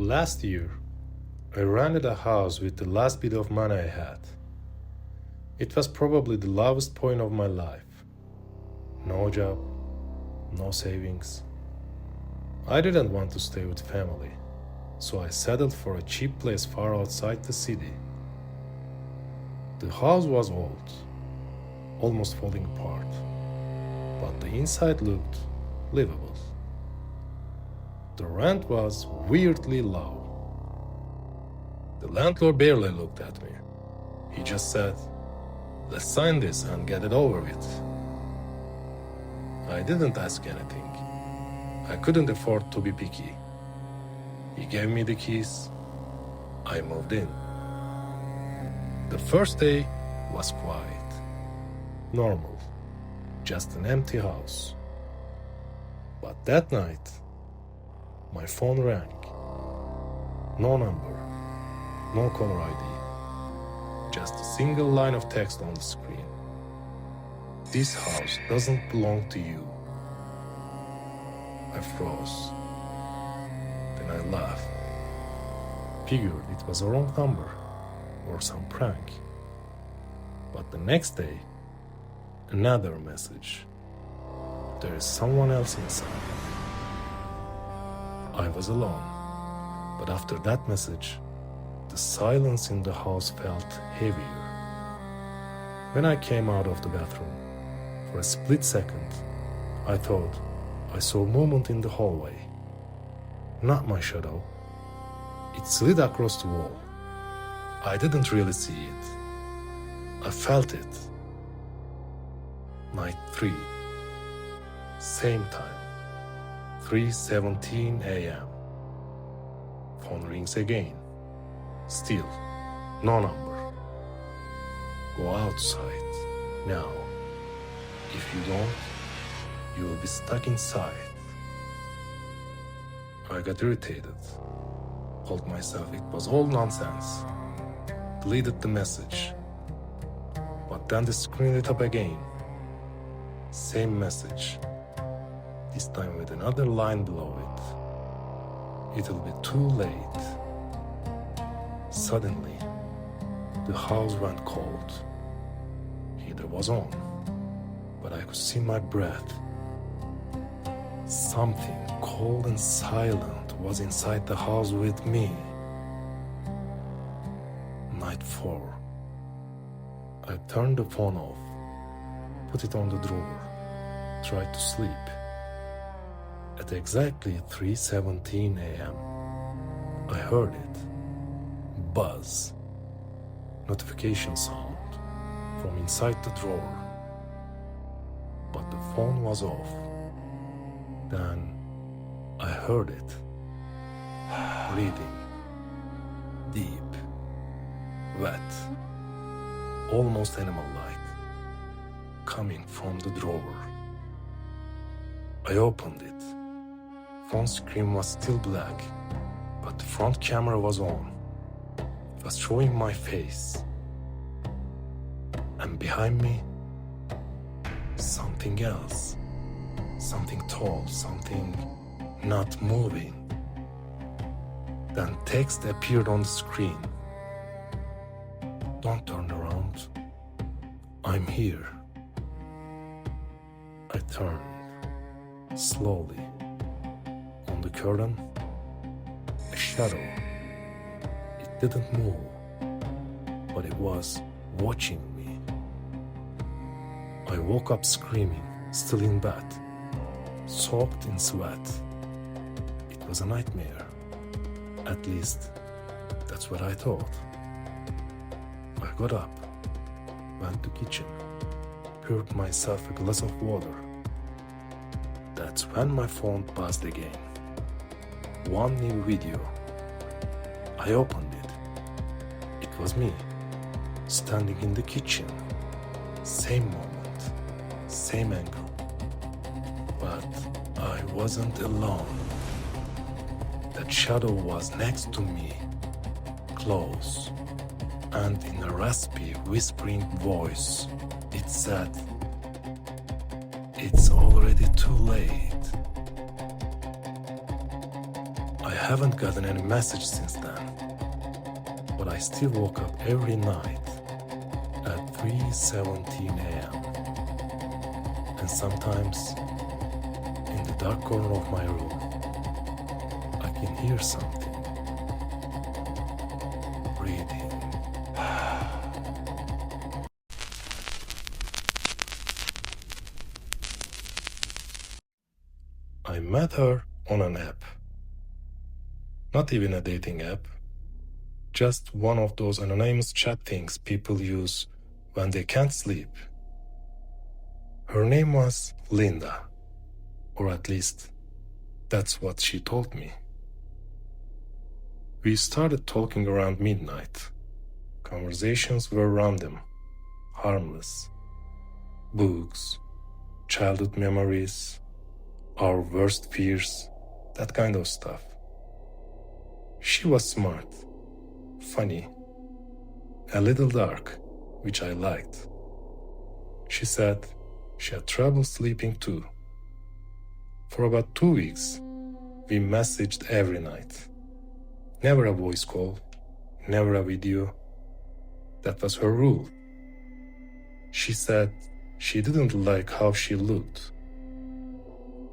Last year, I rented a house with the last bit of money I had. It was probably the lowest point of my life. No job, no savings. I didn't want to stay with family, so I settled for a cheap place far outside the city. The house was old, almost falling apart, but the inside looked livable. The rent was weirdly low. The landlord barely looked at me. He just said, "Let's sign this and get it over with." I didn't ask anything. I couldn't afford to be picky. He gave me the keys. I moved in. The first day was quiet, normal, just an empty house. But that night, my phone rang. No number, no caller ID, just a single line of text on the screen. "This house doesn't belong to you." I froze. Then I laughed. Figured it was a wrong number or some prank. But the next day, another message. "There is someone else inside." I was alone, but after that message, the silence in the house felt heavier. When I came out of the bathroom, for a split second, I thought I saw movement in the hallway. Not my shadow. It slid across the wall. I didn't really see it. I felt it. Night 3. Same time. 3:17 a.m. Phone rings again. Still, no number. Go outside, now. If you don't, you will be stuck inside. I got irritated. Told myself it was all nonsense. Deleted the message. But then the screen lit up again. Same message. This time with another line below it. "It'll be too late." Suddenly, the house went cold. Heater was on, but I could see my breath. Something cold and silent was inside the house with me. Night 4. I turned the phone off, put it on the drawer, tried to sleep. At exactly 3:17 a.m., I heard it. Buzz. Notification sound from inside the drawer. But the phone was off. Then I heard it. Breathing. Deep. Wet. Almost animal-like. Coming from the drawer. I opened it. Phone screen was still black, but the front camera was on. It was showing my face. And behind me, something else. Something tall, something not moving. Then text appeared on the screen. "Don't turn around. I'm here." I turned, slowly. On the curtain, a shadow. It didn't move, but it was watching me. I woke up screaming, still in bed, soaked in sweat. It was a nightmare. At least, that's what I thought. I got up, went to kitchen, poured myself a glass of water. That's when my phone buzzed again. One new video. I opened it. It was me, standing in the kitchen. Same moment, same angle. But I wasn't alone. That shadow was next to me, close, and in a raspy, whispering voice, it said, "It's already too late." I haven't gotten any message since then, but I still woke up every night at 3:17 a.m. And sometimes, in the dark corner of my room, I can hear something breathing. I met her on an app. Not even a dating app. Just one of those anonymous chat things people use when they can't sleep. Her name was Linda, or at least that's what she told me. We started talking around midnight. Conversations were random, harmless. Books, childhood memories, our worst fears, that kind of stuff. She was smart, funny, a little dark, which I liked. She said she had trouble sleeping too. For about 2 weeks, we messaged every night. Never a voice call, never a video. That was her rule. She said she didn't like how she looked.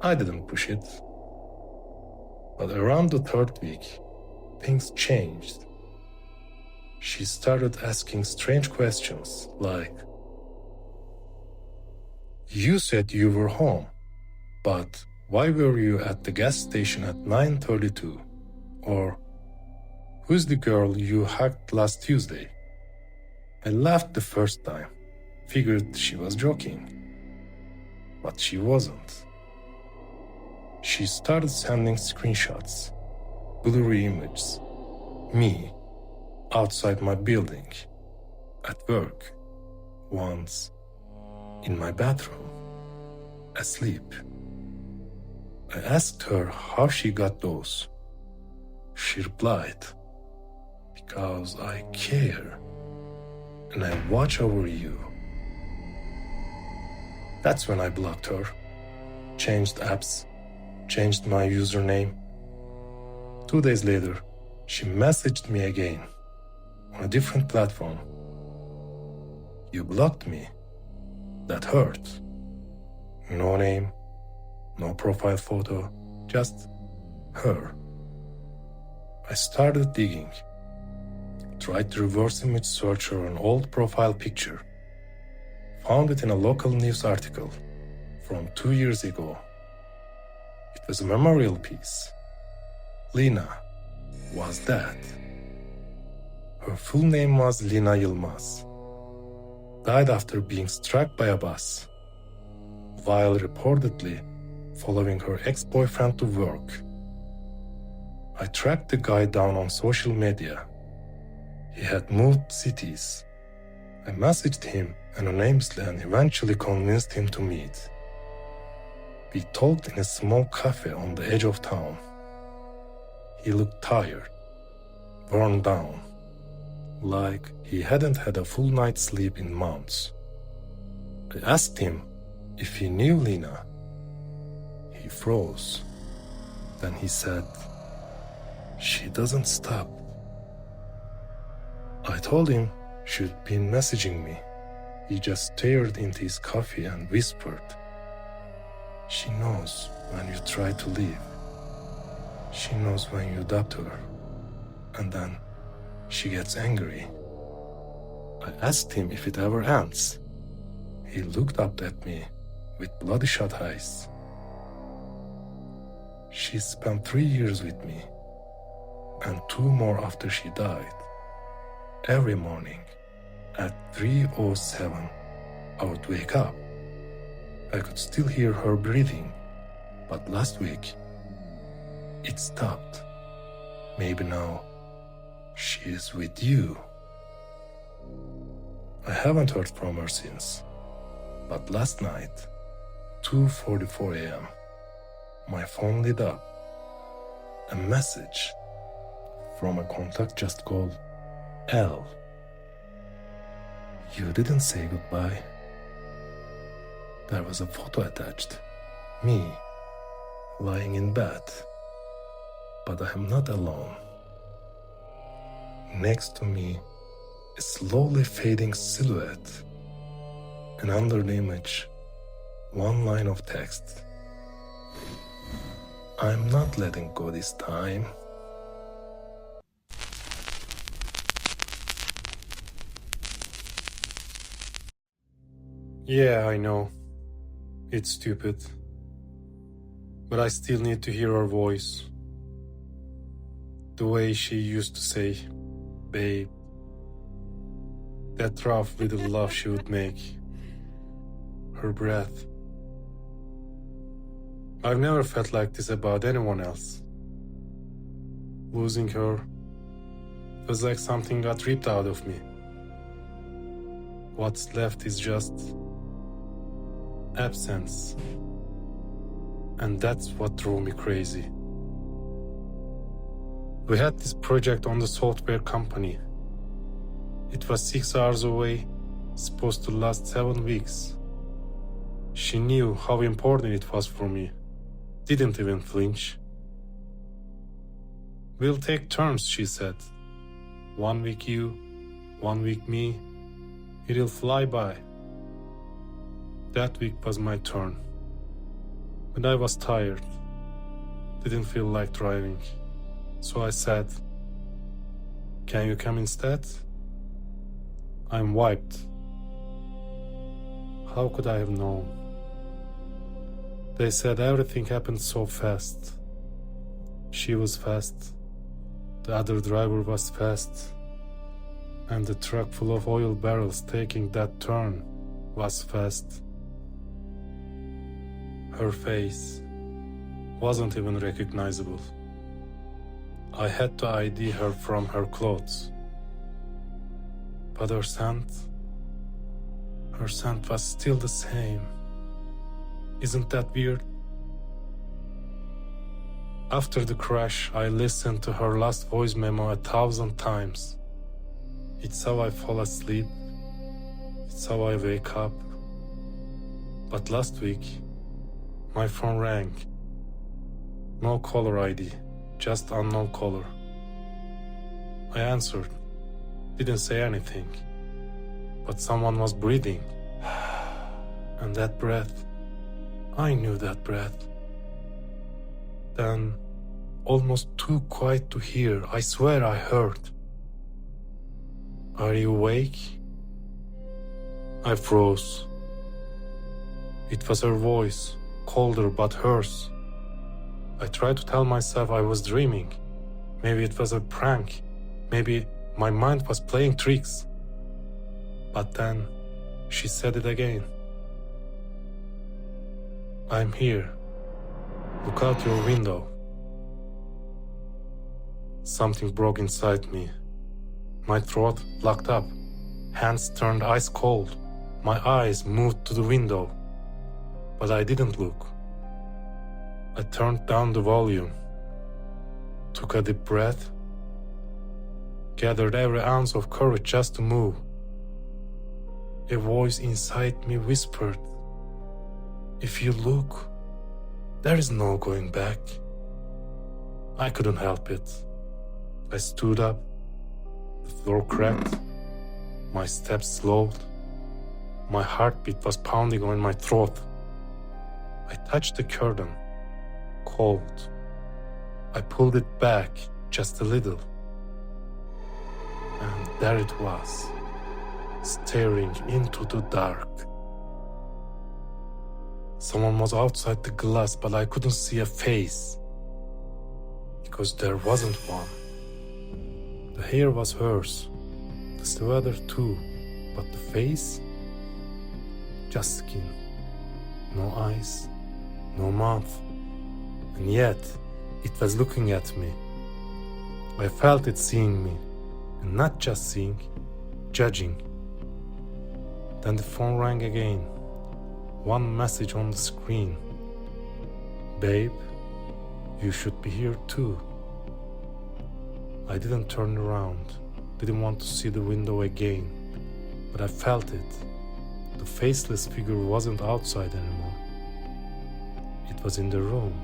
I didn't push it. But around the 3rd week, things changed. She started asking strange questions like, "You said you were home, but why were you at the gas station at 9:32? Or, who's the girl you hugged last Tuesday?" I laughed the first time, figured she was joking. But she wasn't. She started sending screenshots, blurry images, me, outside my building, at work, once, in my bathroom, asleep. I asked her how she got those. She replied, "Because I care, and I watch over you." That's when I blocked her, changed apps, changed my username. 2 days later, she messaged me again, on a different platform. "You blocked me. That hurt." No name, no profile photo, just her. I started digging. Tried to reverse image search her an old profile picture. Found it in a local news article from 2 years ago. It was a memorial piece. Lina was that. Her full name was Lina Yilmaz. Died after being struck by a bus, while reportedly following her ex-boyfriend to work. I tracked the guy down on social media. He had moved cities. I messaged him anonymously and eventually convinced him to meet. We talked in a small cafe on the edge of town. He looked tired, worn down, like he hadn't had a full night's sleep in months. I asked him if he knew Lina. He froze. Then he said, "She doesn't stop." I told him she'd been messaging me. He just stared into his coffee and whispered, "She knows when you try to leave. She knows when you doubt her. And then she gets angry." I asked him if it ever ends. He looked up at me with bloodshot eyes. She spent 3 years with me, and 2 more after she died. Every morning, at 3:07, I would wake up. I could still hear her breathing, but last week, it stopped. Maybe now, she is with you. I haven't heard from her since, but last night, 2:44 a.m., my phone lit up. A message from a contact just called L. "You didn't say goodbye." There was a photo attached. Me, lying in bed. But I am not alone. Next to me, a slowly fading silhouette, and under the image, one line of text. I'm not letting go this time. Yeah, I know. It's stupid. But I still need to hear her voice. The way she used to say, babe. That rough little laugh she would make. Her breath. I've never felt like this about anyone else. Losing her was like something got ripped out of me. What's left is just absence. And that's what drove me crazy. We had this project on the software company. It was 6 hours away, supposed to last 7 weeks. She knew how important it was for me. Didn't even flinch. We'll take turns, she said. 1 week you, 1 week me. It'll fly by. That week was my turn. But I was tired. Didn't feel like driving. So I said, can you come instead? I'm wiped. How could I have known? They said everything happened so fast. She was fast. The other driver was fast. And the truck full of oil barrels taking that turn was fast. Her face wasn't even recognizable. I had to ID her from her clothes. But her scent was still the same. Isn't that weird? After the crash, I listened to her last voice memo 1,000 times. It's how I fall asleep. It's how I wake up. But last week, my phone rang. No caller ID, just unknown caller. I answered. Didn't say anything. But someone was breathing. And that breath, I knew that breath. Then, almost too quiet to hear, I swear I heard. Are you awake? I froze. It was her voice, colder but hers. I tried to tell myself I was dreaming. Maybe it was a prank. Maybe my mind was playing tricks. But then, she said it again. I'm here. Look out your window. Something broke inside me. My throat locked up. Hands turned ice cold. My eyes moved to the window. But I didn't look. I turned down the volume. Took a deep breath. Gathered every ounce of courage just to move. A voice inside me whispered, if you look, there is no going back. I couldn't help it. I stood up. The floor cracked. My steps slowed. My heartbeat was pounding on my throat. I touched the curtain. Cold. I pulled it back just a little. And there it was, staring into the dark. Someone was outside the glass, but I couldn't see a face. Because there wasn't one. The hair was hers, the sweater too, but the face? Just skin. No eyes, no mouth. And yet, it was looking at me. I felt it seeing me, and not just seeing, judging. Then the phone rang again. One message on the screen. Babe, you should be here too. I didn't turn around, didn't want to see the window again, but I felt it. The faceless figure wasn't outside anymore. It was in the room,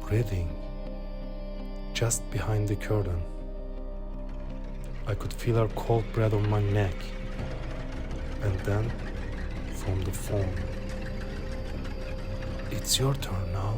breathing, just behind the curtain. I could feel her cold breath on my neck. And then, from the phone, "It's your turn now."